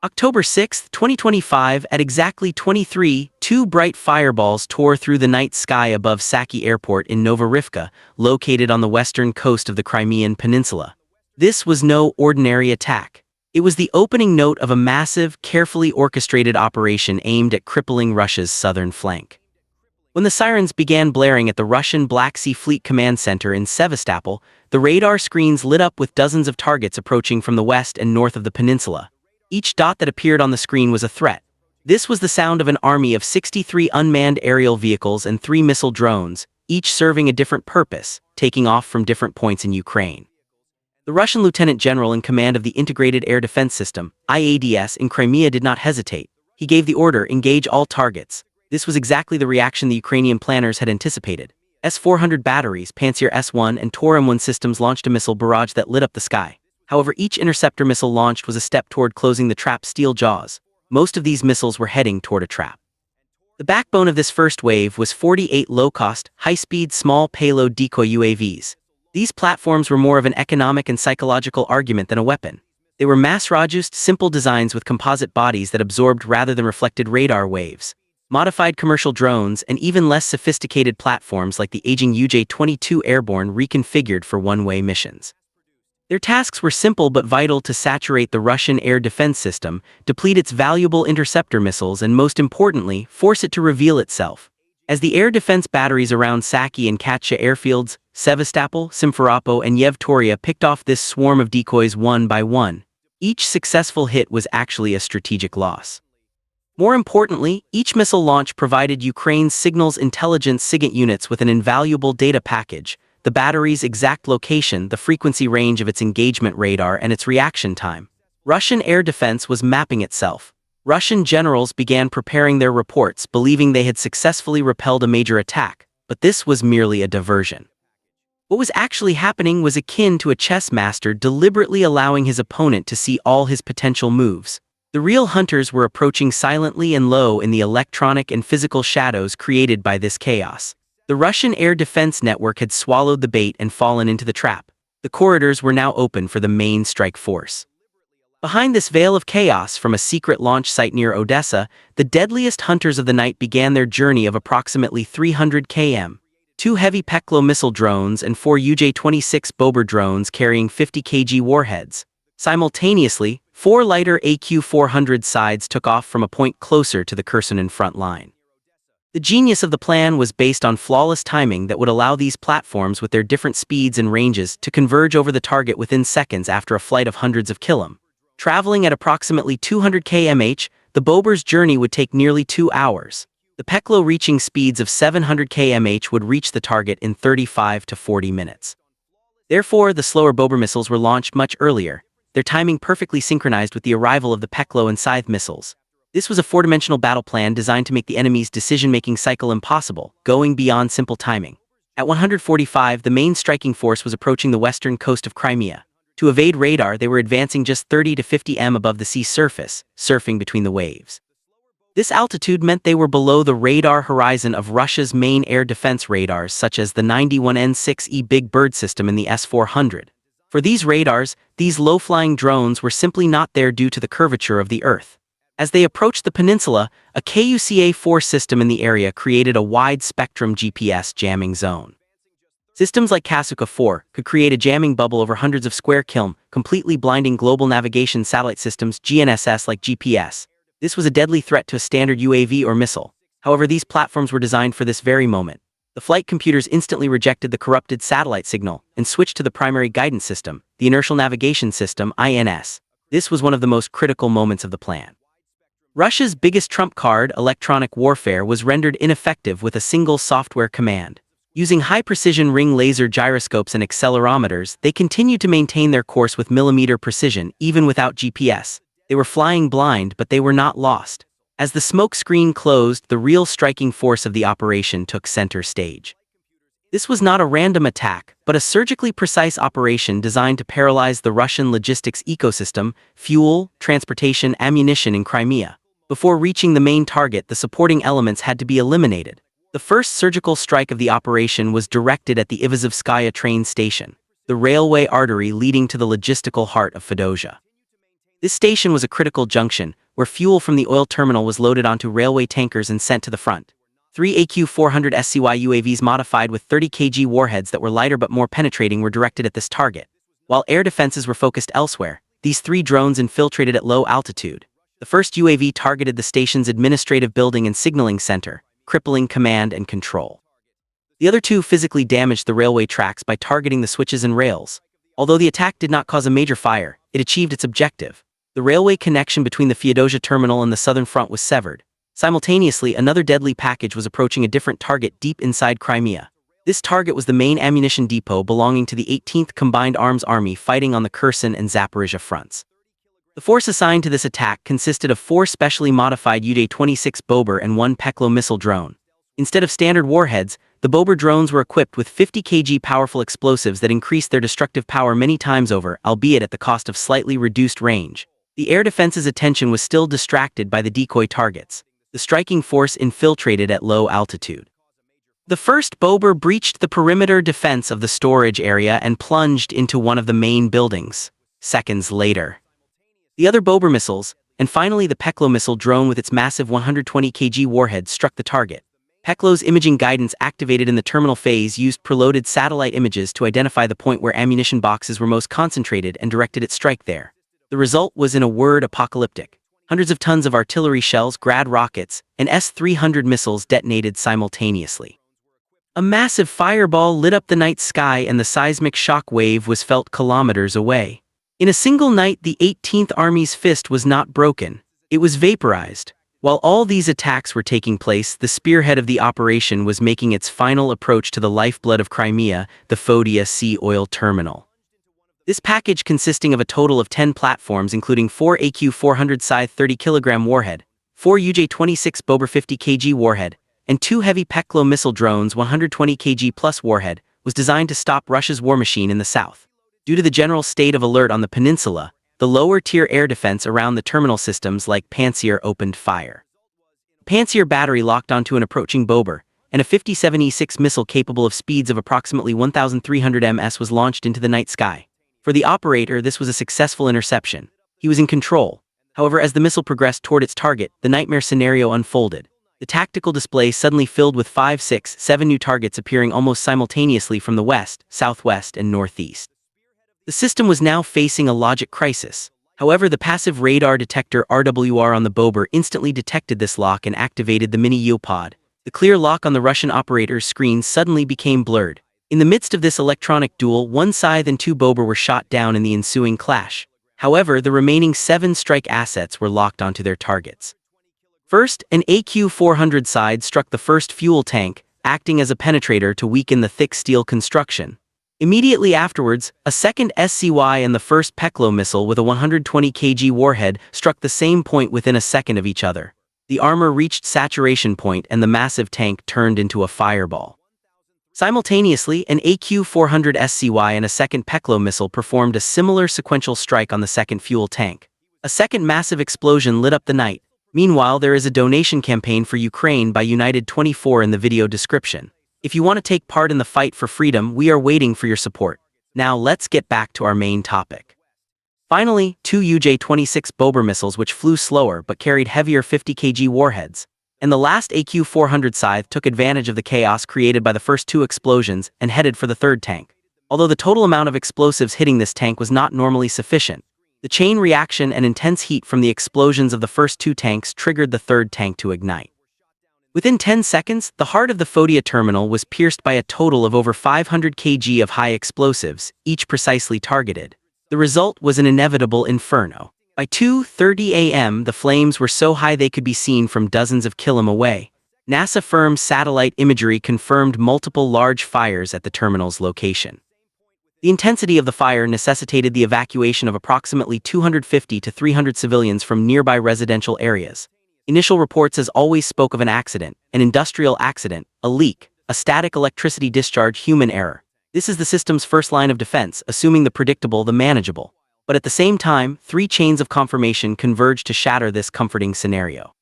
October 6, 2025, at exactly 23, two bright fireballs tore through the night sky above Saki Airport in Novorivka, located on the western coast of the Crimean Peninsula. This was no ordinary attack. It was the opening note of a massive, carefully orchestrated operation aimed at crippling Russia's southern flank. When the sirens began blaring at the Russian Black Sea Fleet Command Center in Sevastopol, the radar screens lit up with dozens of targets approaching from the west and north of the peninsula. Each dot that appeared on the screen was a threat. This was the sound of an army of 63 unmanned aerial vehicles and 3 missile drones, each serving a different purpose, taking off from different points in Ukraine. The Russian lieutenant general in command of the Integrated Air Defense System, IADS, in Crimea did not hesitate. He gave the order, "Engage all targets." This was exactly the reaction the Ukrainian planners had anticipated. S-400 batteries, Pantsir S-1 and Tor M1 systems launched a missile barrage that lit up the sky. However, each interceptor missile launched was a step toward closing the trap's steel jaws. Most of these missiles were heading toward a trap. The backbone of this first wave was 48 low-cost, high-speed, small-payload decoy UAVs. These platforms were more of an economic and psychological argument than a weapon. They were mass-produced, simple designs with composite bodies that absorbed rather than reflected radar waves. Modified commercial drones and even less sophisticated platforms like the aging UJ-22 Airborne reconfigured for one-way missions. Their tasks were simple but vital: to saturate the Russian air defense system, deplete its valuable interceptor missiles, and most importantly, force it to reveal itself. As the air defense batteries around Saki and Katsha airfields, Sevastopol, Simferopol, and Yevtoria picked off this swarm of decoys one by one, each successful hit was actually a strategic loss. More importantly, each missile launch provided Ukraine's signals intelligence SIGINT units with an invaluable data package: the battery's exact location, the frequency range of its engagement radar, and its reaction time. Russian air defense was mapping itself. Russian generals began preparing their reports, believing they had successfully repelled a major attack, but this was merely a diversion. What was actually happening was akin to a chess master deliberately allowing his opponent to see all his potential moves. The real hunters were approaching silently and low in the electronic and physical shadows created by this chaos. The Russian air defense network had swallowed the bait and fallen into the trap. The corridors were now open for the main strike force. Behind this veil of chaos, from a secret launch site near Odessa, the deadliest hunters of the night began their journey of approximately 300 km. 2 heavy Peklo missile drones and 4 UJ-26 Bober drones carrying 50 kg warheads. Simultaneously, 4 lighter AQ-400 sides took off from a point closer to the Kherson front line. The genius of the plan was based on flawless timing that would allow these platforms, with their different speeds and ranges, to converge over the target within seconds after a flight of hundreds of km. Traveling at approximately 200 km/h, the Bober's journey would take nearly 2 hours. The Peklo, reaching speeds of 700 km/h, would reach the target in 35 to 40 minutes. Therefore, the slower Bober missiles were launched much earlier, their timing perfectly synchronized with the arrival of the Peklo and Scythe missiles. This was a 4-dimensional battle plan designed to make the enemy's decision-making cycle impossible, going beyond simple timing. At 145, the main striking force was approaching the western coast of Crimea. To evade radar, they were advancing just 30 to 50 m above the sea surface, surfing between the waves. This altitude meant they were below the radar horizon of Russia's main air defense radars, such as the 91N6E Big Bird system and the S-400. For these radars, these low-flying drones were simply not there due to the curvature of the Earth. As they approached the peninsula, a KUCA-4 system in the area created a wide-spectrum GPS jamming zone. Systems like Kasuka-4 could create a jamming bubble over hundreds of square km, completely blinding global navigation satellite systems GNSS like GPS. This was a deadly threat to a standard UAV or missile. However, these platforms were designed for this very moment. The flight computers instantly rejected the corrupted satellite signal and switched to the primary guidance system, the Inertial Navigation System (INS). This was one of the most critical moments of the plan. Russia's biggest trump card, electronic warfare, was rendered ineffective with a single software command. Using high-precision ring laser gyroscopes and accelerometers, they continued to maintain their course with millimeter precision, even without GPS. They were flying blind, but they were not lost. As the smoke screen closed, the real striking force of the operation took center stage. This was not a random attack, but a surgically precise operation designed to paralyze the Russian logistics ecosystem, fuel, transportation, ammunition in Crimea. Before reaching the main target, the supporting elements had to be eliminated. The first surgical strike of the operation was directed at the Ivazovskaya train station, the railway artery leading to the logistical heart of Fedosia. This station was a critical junction, where fuel from the oil terminal was loaded onto railway tankers and sent to the front. Three AQ-400 SCY UAVs modified with 30 kg warheads that were lighter but more penetrating were directed at this target. While air defenses were focused elsewhere, these three drones infiltrated at low altitude. The first UAV targeted the station's administrative building and signaling center, crippling command and control. The other two physically damaged the railway tracks by targeting the switches and rails. Although the attack did not cause a major fire, it achieved its objective. The railway connection between the Feodosia terminal and the southern front was severed. Simultaneously, another deadly package was approaching a different target deep inside Crimea. This target was the main ammunition depot belonging to the 18th Combined Arms Army fighting on the Kherson and Zaporizhia fronts. The force assigned to this attack consisted of 4 specially modified UJ-26 Bober and 1 Peklo missile drone. Instead of standard warheads, the Bober drones were equipped with 50 kg powerful explosives that increased their destructive power many times over, albeit at the cost of slightly reduced range. The air defense's attention was still distracted by the decoy targets. The striking force infiltrated at low altitude. The first Bober breached the perimeter defense of the storage area and plunged into one of the main buildings. Seconds later, the other Bober missiles, and finally the Peklo missile drone with its massive 120 kg warhead struck the target. Peklo's imaging guidance activated in the terminal phase used preloaded satellite images to identify the point where ammunition boxes were most concentrated and directed its strike there. The result was, in a word, apocalyptic. Hundreds of tons of artillery shells, Grad rockets, and S-300 missiles detonated simultaneously. A massive fireball lit up the night sky and the seismic shock wave was felt kilometers away. In a single night, the 18th Army's fist was not broken. It was vaporized. While all these attacks were taking place, the spearhead of the operation was making its final approach to the lifeblood of Crimea, the Fodia Sea Oil Terminal. This package, consisting of a total of 10 platforms including 4 AQ-400 Scythe 30 kg warhead, 4 UJ-26 Bober 50 kg warhead, and 2 heavy Peklo missile drones 120 kg plus warhead, was designed to stop Russia's war machine in the south. Due to the general state of alert on the peninsula, the lower-tier air defense around the terminal systems like Pantsir opened fire. Pantsir battery locked onto an approaching Bober, and a 57E6 missile capable of speeds of approximately 1,300 ms was launched into the night sky. For the operator, this was a successful interception. He was in control. However, as the missile progressed toward its target, the nightmare scenario unfolded. The tactical display suddenly filled with 5, 6, 7 new targets appearing almost simultaneously from the west, southwest, and northeast. The system was now facing a logic crisis. However, the passive radar detector RWR on the Bober instantly detected this lock and activated the mini-Yopod. The clear lock on the Russian operator's screen suddenly became blurred. In the midst of this electronic duel, 1 Scythe and 2 Bober were shot down in the ensuing clash. However, the remaining 7 strike assets were locked onto their targets. First, an AQ-400 Scythe struck the first fuel tank, acting as a penetrator to weaken the thick steel construction. Immediately afterwards, a second SCY and the first Peklo missile with a 120 kg warhead struck the same point within a second of each other. The armor reached saturation point and the massive tank turned into a fireball. Simultaneously, an AQ-400 SCY and a second Peklo missile performed a similar sequential strike on the second fuel tank. A second massive explosion lit up the night. Meanwhile, there is a donation campaign for Ukraine by United24 in the video description. If you want to take part in the fight for freedom, we are waiting for your support. Now let's get back to our main topic. Finally, 2 UJ-26 Bober missiles which flew slower but carried heavier 50 kg warheads. And the last AQ-400 Scythe took advantage of the chaos created by the first 2 explosions and headed for the third tank. Although the total amount of explosives hitting this tank was not normally sufficient, the chain reaction and intense heat from the explosions of the first 2 tanks triggered the third tank to ignite. Within 10 seconds, the heart of the Fodia terminal was pierced by a total of over 500 kg of high explosives, each precisely targeted. The result was an inevitable inferno. By 2:30 a.m., the flames were so high they could be seen from dozens of kilometers away. NASA firm satellite imagery confirmed multiple large fires at the terminal's location. The intensity of the fire necessitated the evacuation of approximately 250 to 300 civilians from nearby residential areas. Initial reports as always spoke of an accident, an industrial accident, a leak, a static electricity discharge, human error. This is the system's first line of defense, assuming the predictable, the manageable. But at the same time, 3 chains of confirmation converged to shatter this comforting scenario.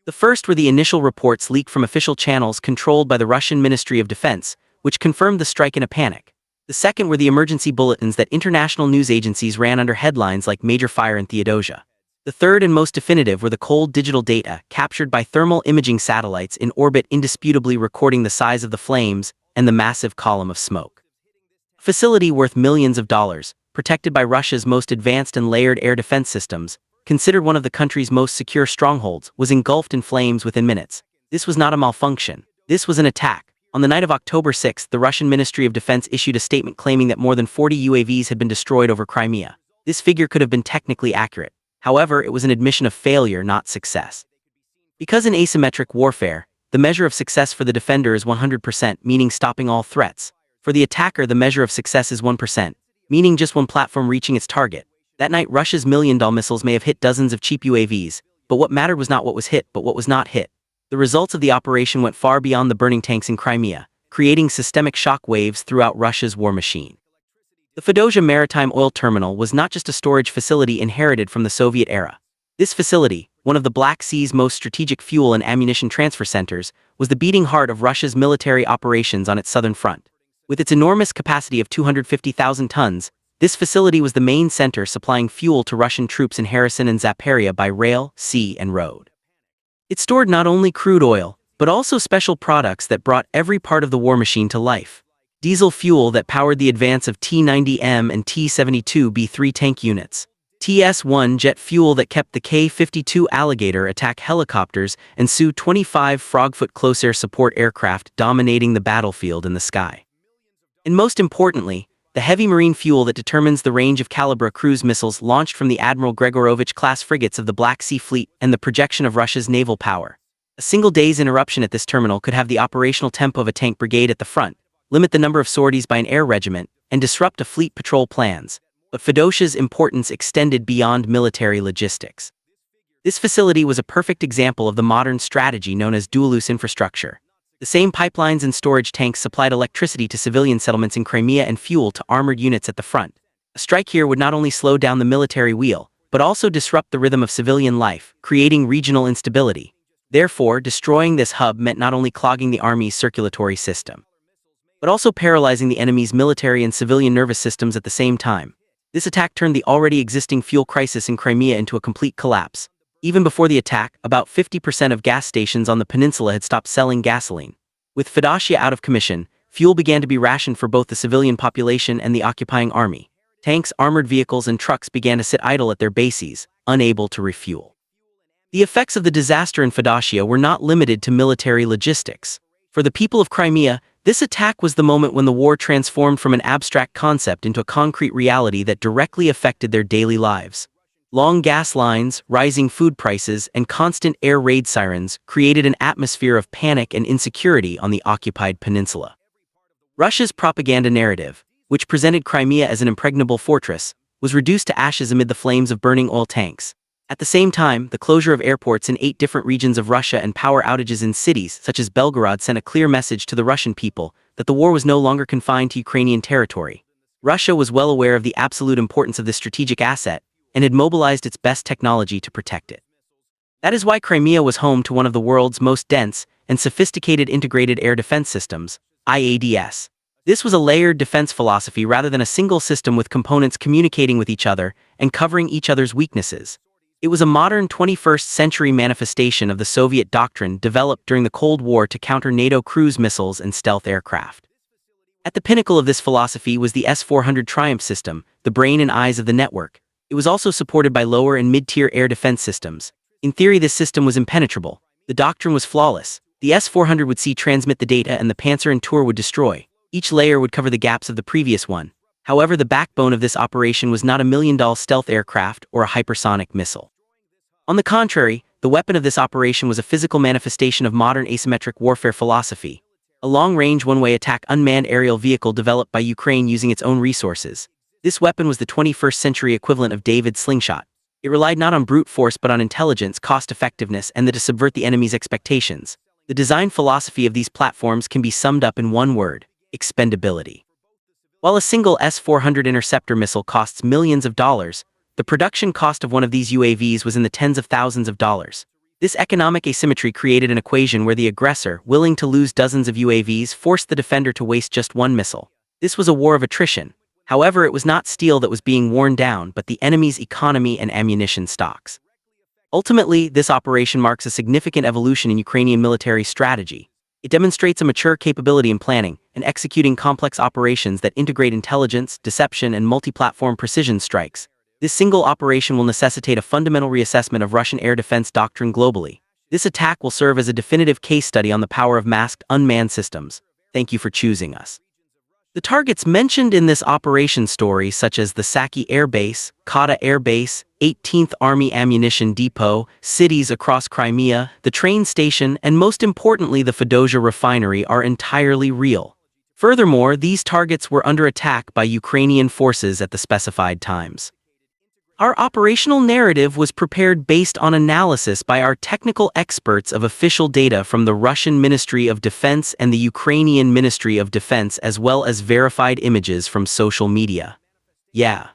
The first were the initial reports leaked from official channels controlled by the Russian Ministry of Defense, which confirmed the strike in a panic. The second were the emergency bulletins that international news agencies ran under headlines like Major Fire in Theodosia. The third and most definitive were the cold digital data captured by thermal imaging satellites in orbit, indisputably recording the size of the flames and the massive column of smoke. A facility worth millions of dollars, protected by Russia's most advanced and layered air defense systems, considered one of the country's most secure strongholds, was engulfed in flames within minutes. This was not a malfunction. This was an attack. On the night of October 6, the Russian Ministry of Defense issued a statement claiming that more than 40 UAVs had been destroyed over Crimea. This figure could have been technically accurate. However, it was an admission of failure, not success. Because in asymmetric warfare, the measure of success for the defender is 100%, meaning stopping all threats. For the attacker, the measure of success is 1%, meaning just one platform reaching its target. That night, Russia's million-dollar missiles may have hit dozens of cheap UAVs, but what mattered was not what was hit, but what was not hit. The results of the operation went far beyond the burning tanks in Crimea, creating systemic shockwaves throughout Russia's war machine. The Feodosia Maritime Oil Terminal was not just a storage facility inherited from the Soviet era. This facility, one of the Black Sea's most strategic fuel and ammunition transfer centers, was the beating heart of Russia's military operations on its southern front. With its enormous capacity of 250,000 tons, this facility was the main center supplying fuel to Russian troops in Kherson and Zaporizhzhia by rail, sea, and road. It stored not only crude oil, but also special products that brought every part of the war machine to life. Diesel fuel that powered the advance of T-90M and T-72B3 tank units. TS-1 jet fuel that kept the K-52 Alligator attack helicopters and Su-25 Frogfoot close air support aircraft dominating the battlefield in the sky. And most importantly, the heavy marine fuel that determines the range of Kalibra cruise missiles launched from the Admiral Gregorovich-class frigates of the Black Sea Fleet and the projection of Russia's naval power. A single day's interruption at this terminal could have the operational tempo of a tank brigade at the front, limit the number of sorties by an air regiment, and disrupt a fleet patrol plans. But Feodosia's importance extended beyond military logistics. This facility was a perfect example of the modern strategy known as dual-use infrastructure. The same pipelines and storage tanks supplied electricity to civilian settlements in Crimea and fuel to armored units at the front. A strike here would not only slow down the military wheel, but also disrupt the rhythm of civilian life, creating regional instability. Therefore, destroying this hub meant not only clogging the army's circulatory system, but also paralyzing the enemy's military and civilian nervous systems at the same time. This attack turned the already existing fuel crisis in Crimea into a complete collapse. Even before the attack, about 50% of gas stations on the peninsula had stopped selling gasoline. With Feodosia out of commission, fuel began to be rationed for both the civilian population and the occupying army. Tanks, armored vehicles, and trucks began to sit idle at their bases, unable to refuel. The effects of the disaster in Feodosia were not limited to military logistics. For the people of Crimea, this attack was the moment when the war transformed from an abstract concept into a concrete reality that directly affected their daily lives. Long gas lines, rising food prices, and constant air raid sirens created an atmosphere of panic and insecurity on the occupied peninsula. Russia's propaganda narrative, which presented Crimea as an impregnable fortress, was reduced to ashes amid the flames of burning oil tanks. At the same time, the closure of airports in 8 different regions of Russia and power outages in cities such as Belgorod sent a clear message to the Russian people that the war was no longer confined to Ukrainian territory. Russia was well aware of the absolute importance of this strategic asset, and had mobilized its best technology to protect it. That is why Crimea was home to one of the world's most dense and sophisticated integrated air defense systems, IADS. This was a layered defense philosophy rather than a single system with components communicating with each other and covering each other's weaknesses. It was a modern 21st century manifestation of the Soviet doctrine developed during the Cold War to counter NATO cruise missiles and stealth aircraft. At the pinnacle of this philosophy was the S-400 Triumph system, the brain and eyes of the network. It was also supported by lower and mid-tier air defense systems. In theory, this system was impenetrable. The doctrine was flawless. The S-400 would transmit the data and the Panzer and Tour would destroy. Each layer would cover the gaps of the previous one. However, the backbone of this operation was not a million-dollar stealth aircraft or a hypersonic missile. On the contrary, the weapon of this operation was a physical manifestation of modern asymmetric warfare philosophy. A long-range one-way attack unmanned aerial vehicle developed by Ukraine using its own resources. This weapon was the 21st century equivalent of David's slingshot. It relied not on brute force but on intelligence, cost-effectiveness, and to subvert the enemy's expectations. The design philosophy of these platforms can be summed up in one word: expendability. While a single S-400 interceptor missile costs millions of dollars, the production cost of one of these UAVs was in the tens of thousands of dollars. This economic asymmetry created an equation where the aggressor, willing to lose dozens of UAVs, forced the defender to waste just one missile. This was a war of attrition. However, it was not steel that was being worn down, but the enemy's economy and ammunition stocks. Ultimately, this operation marks a significant evolution in Ukrainian military strategy. It demonstrates a mature capability in planning and executing complex operations that integrate intelligence, deception, and multi-platform precision strikes. This single operation will necessitate a fundamental reassessment of Russian air defense doctrine globally. This attack will serve as a definitive case study on the power of masked, unmanned systems. Thank you for choosing us. The targets mentioned in this operation story, such as the Saki Air Base, Kata Air Base, 18th Army Ammunition Depot, cities across Crimea, the train station, and most importantly the Fedosia refinery, are entirely real. Furthermore, these targets were under attack by Ukrainian forces at the specified times. Our operational narrative was prepared based on analysis by our technical experts of official data from the Russian Ministry of Defense and the Ukrainian Ministry of Defense, as well as verified images from social media. Yeah,